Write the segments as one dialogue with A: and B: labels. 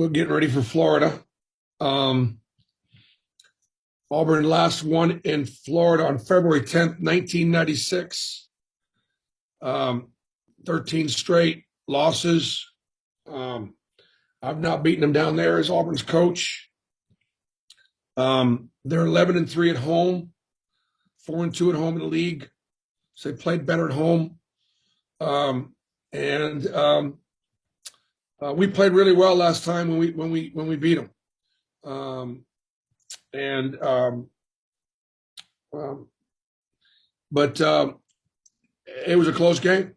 A: we're getting ready for Florida. Auburn last won in Florida on February 10th, 1996. 13 straight losses. I've not beaten them down there as Auburn's coach. They're 11-3 at home, 4-2 at home in the league. So they played better at home. We played really well last time when we beat them. But it was a close game.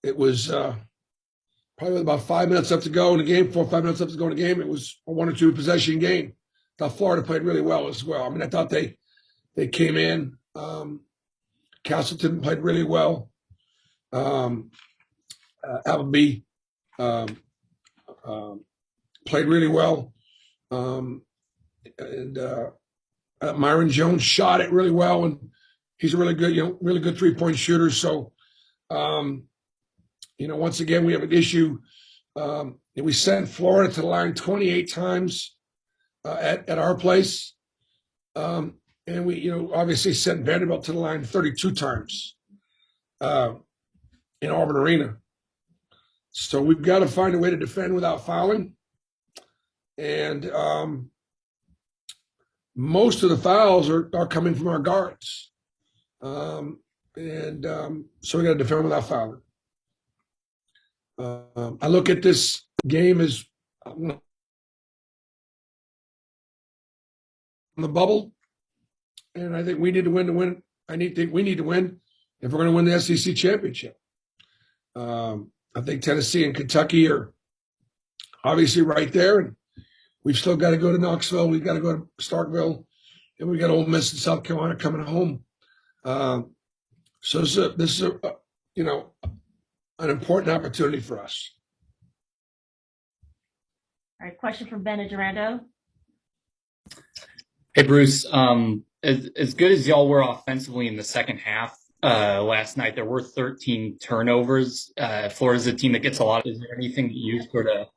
A: It was probably about 5 minutes left to go in the game, 4 or 5 minutes left to go in the game. It was a 1 or 2 possession game. I thought Florida played really well as well. I mean, I thought they came in. Castleton played really well. Appleby played really well. Myron Jones shot it really well, and he's a really good 3-point shooter. So, once again, we have an issue. We sent Florida to the line 28 times at our place. And we, obviously sent Vanderbilt to the line 32 times in Auburn Arena. So we've got to find a way to defend without fouling. And most of the fouls are coming from our guards. So we got to defend without fouling. I look at this game as on the bubble, and I think we need to win to win. We need to win if we're going to win the SEC championship. I think Tennessee and Kentucky are obviously right there, and we've still got to go to Knoxville. We've got to go to Starkville, and we got Ole Miss and South Carolina coming home. So this is an important opportunity for us.
B: All right, question from Ben at Durando.
C: Hey, Bruce. As good as y'all were offensively in the second half last night, there were 13 turnovers. Florida's a team that gets a lot. Is there anything that you sort of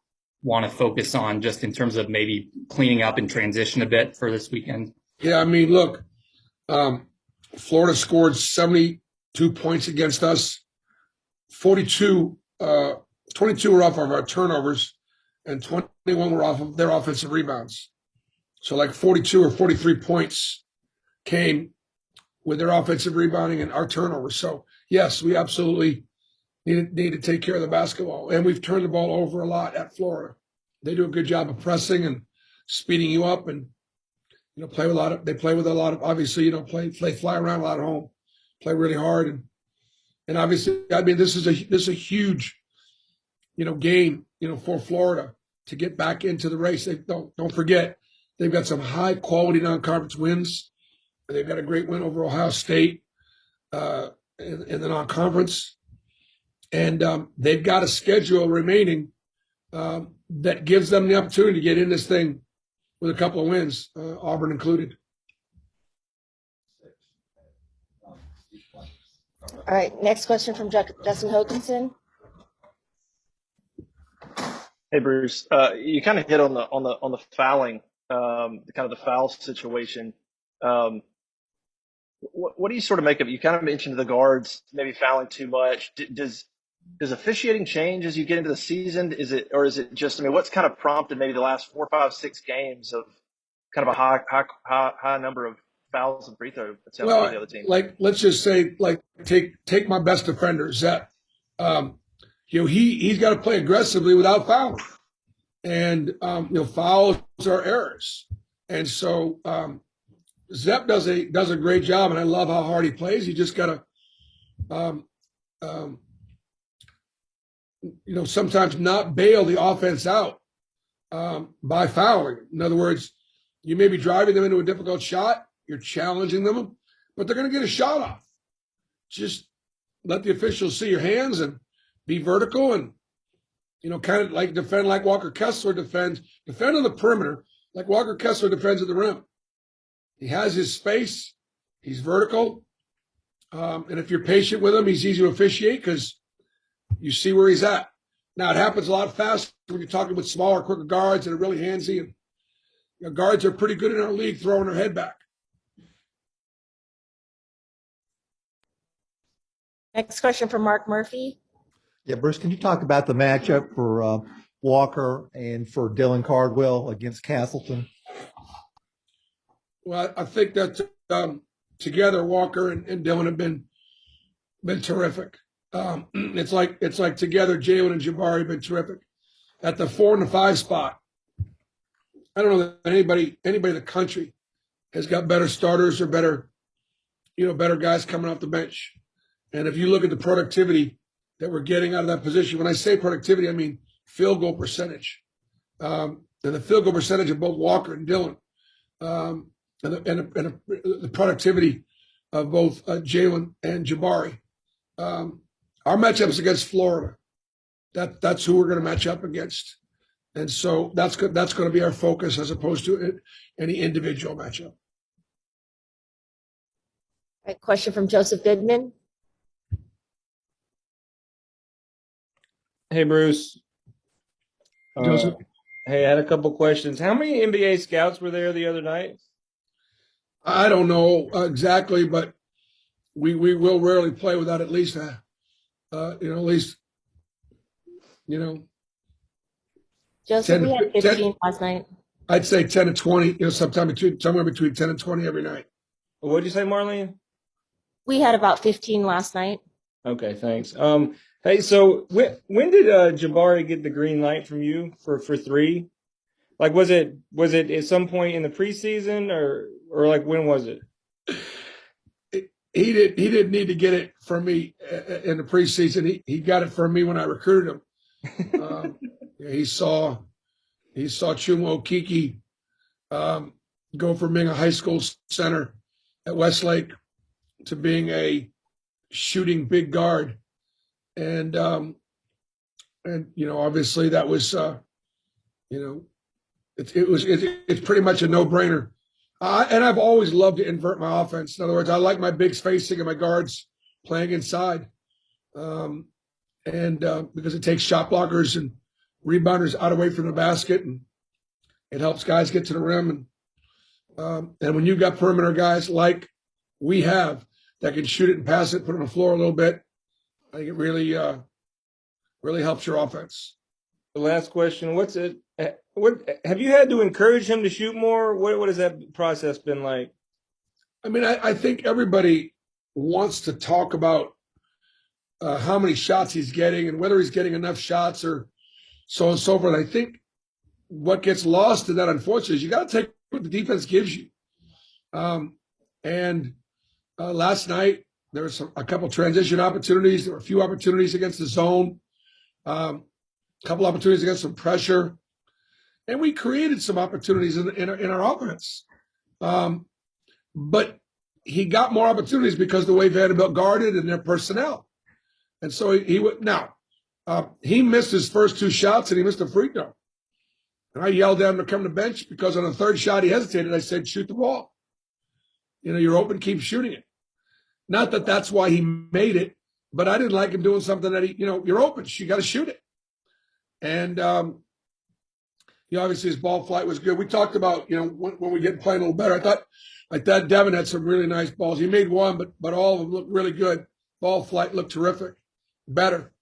C: want to focus on just in terms of maybe cleaning up and transition a bit for this weekend?
A: Yeah, I mean, look, Florida scored 72 points against us. 22 were off of our turnovers, and 21 were off of their offensive rebounds. So like 42 or 43 points came with their offensive rebounding and our turnovers. So, yes, we absolutely need to take care of the basketball. And we've turned the ball over a lot at Florida. They do a good job of pressing and speeding you up, and they play with a lot of obviously, fly around a lot at home, play really hard. And obviously, I mean, this is a huge, game, for Florida to get back into the race. They don't forget, they've got some high quality non-conference wins. They've got a great win over Ohio State in the non-conference, and they've got a schedule remaining that gives them the opportunity to get in this thing with a couple of wins, Auburn included.
D: All right, next question from Justin Hokanson.
E: Hey, Bruce. You kind of hit on the fouling, kind of the foul situation. What do you sort of make of it? You kind of mentioned the guards maybe fouling too much. Does officiating change as you get into the season? Is it just? I mean, what's kind of prompted maybe the last 4, 5, 6 games of kind of a high number of fouls and free throws?
A: Well,
E: the other team.
A: like let's just say, take my best defender, Zep. He's got to play aggressively without fouling, and fouls are errors, and so Zep does a great job, and I love how hard he plays. You just got to sometimes not bail the offense out by fouling. In other words, you may be driving them into a difficult shot. You're challenging them, but they're going to get a shot off. Just let the officials see your hands and be vertical and, kind of like defend like Walker Kessler defends. Defend on the perimeter like Walker Kessler defends at the rim. He has his space. He's vertical. And if you're patient with him, he's easy to officiate because you see where he's at. Now, it happens a lot faster when you're talking with smaller, quicker guards that are really handsy. And guards are pretty good in our league throwing their head back.
D: Next question from Mark Murphy.
F: Yeah, Bruce, can you talk about the matchup for Walker and for Dylan Cardwell against Castleton?
A: Well, I think that together Walker and Dylan have been terrific. It's like together Jalen and Jabari have been terrific. At the 4 and the 5 spot, I don't know that anybody in the country has got better starters or better guys coming off the bench. And if you look at the productivity that we're getting out of that position, when I say productivity, I mean field goal percentage. And the field goal percentage of both Walker and Dylan, and the productivity of both Jalen and Jabari. Our matchups against Florida, that's who we're going to match up against. And so that's going to be our focus as opposed to any individual matchup.
D: All right, question from Joseph Goodman.
G: Hey, Bruce.
A: Joseph?
G: Hey, I had a couple questions. How many NBA scouts were there the other night?
A: I don't know exactly, but we will rarely play without at least
D: Joseph,
A: 10
D: we had 15 last night.
A: I'd say 10 to 20, somewhere between 10 and 20 every night.
G: What'd you say, Marlene?
D: We had about 15 last night.
G: Okay, thanks. Hey, so when did Jabari get the green light from you for three? Like, was it at some point in the preseason or like when was it?
A: He didn't need to get it from me in the preseason. He got it from me when I recruited him. He saw Chumo Okiki go from being a high school center at Westlake to being a shooting big guard, and obviously that was it's pretty much a no-brainer. And I've always loved to invert my offense. In other words, I like my bigs facing and my guards playing inside, because it takes shot blockers and rebounders out away from the basket, and it helps guys get to the rim. And when you've got perimeter guys like we have that can shoot it and pass it, put it on the floor a little bit, I think it really helps your offense.
G: The last question: what have you had to encourage him to shoot more? What has that process been like?
A: I mean, I think everybody wants to talk about how many shots he's getting and whether he's getting enough shots or so on and so forth. I think what gets lost in that, unfortunately, is you got to take what the defense gives you. Last night, there was a couple transition opportunities. There were a few opportunities against the zone, a couple opportunities against some pressure. And we created some opportunities in our offense. But he got more opportunities because of the way Vanderbilt guarded and their personnel. And so he missed his first two shots and he missed a free throw. And I yelled at him to come to the bench because on the third shot he hesitated. I said, shoot the ball. You're open, keep shooting it. Not that that's why he made it, but I didn't like him doing something that you're open. You got to shoot it. And, obviously his ball flight was good. We talked about, when we get playing a little better, I thought Devin had some really nice balls. He made one, but all of them looked really good. Ball flight looked terrific. Better.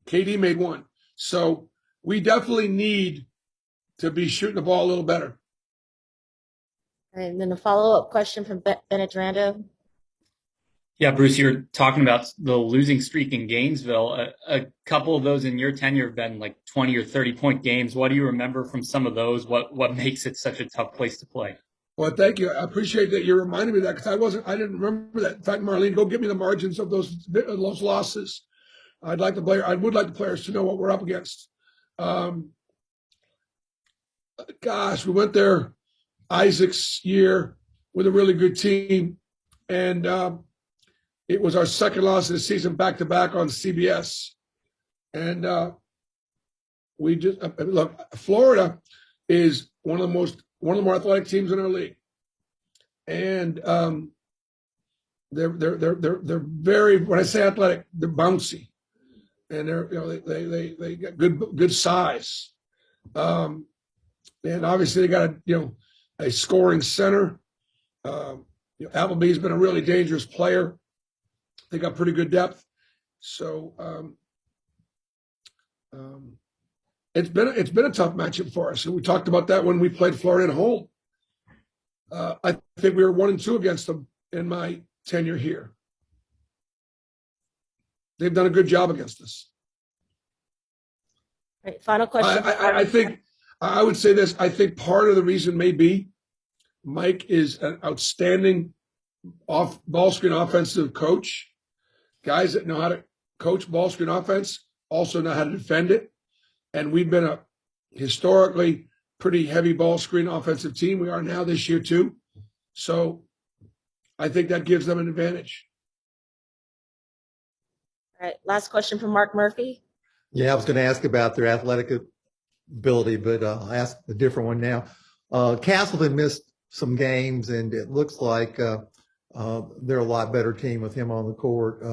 A: KD made one. So we definitely need to be shooting the ball a little better.
D: And then a follow-up question from Bennett Rando.
C: Yeah, Bruce, you're talking about the losing streak in Gainesville. A couple of those in your tenure have been like 20 or 30-point games. What do you remember from some of those? What makes it such a tough place to play?
A: Well, thank you. I appreciate that you reminded me of that because I didn't remember that. In fact, Marlene, go give me the margins of those losses. I would like the players to know what we're up against. We went there Isaac's year with a really good team, and it was our second loss of the season back-to-back on CBS. And we just look. Florida is one of the more athletic teams in our league, and they're very, when I say athletic, they're bouncy, and they got good size. And obviously they got a scoring center. Appleby's been a really dangerous player. They got pretty good depth. So it's been a tough matchup for us, and we talked about that when we played Florida at home. I think we were 1-2 against them in my tenure here. They've done a good job against us.
D: All right, final question.
A: I think I would say this. I think part of the reason may be Mike is an outstanding ball screen offensive coach. Guys that know how to coach ball screen offense also know how to defend it. And we've been a historically pretty heavy ball screen offensive team. We are now this year too. So I think that gives them an advantage.
D: All right, last question from Mark Murphy.
F: Yeah, I was going to ask about their athletic ability, but I'll ask a different one now. Castleton missed some games, and it looks like they're a lot better team with him on the court.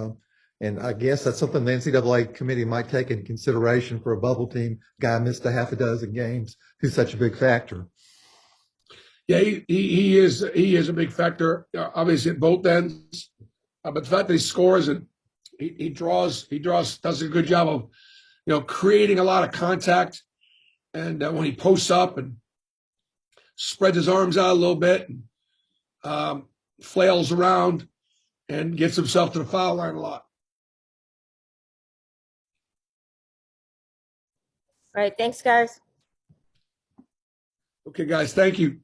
F: And I guess that's something the NCAA committee might take into consideration for a bubble team. Guy missed a half a dozen games. Who's such a big factor?
A: Yeah, he is a big factor, obviously at both ends. But the fact that he scores and he draws, does a good job of creating a lot of contact. And when he posts up and spreads his arms out a little bit, and flails around and gets himself to the foul line a lot.
D: All right, thanks, guys.
A: Okay, guys, thank you.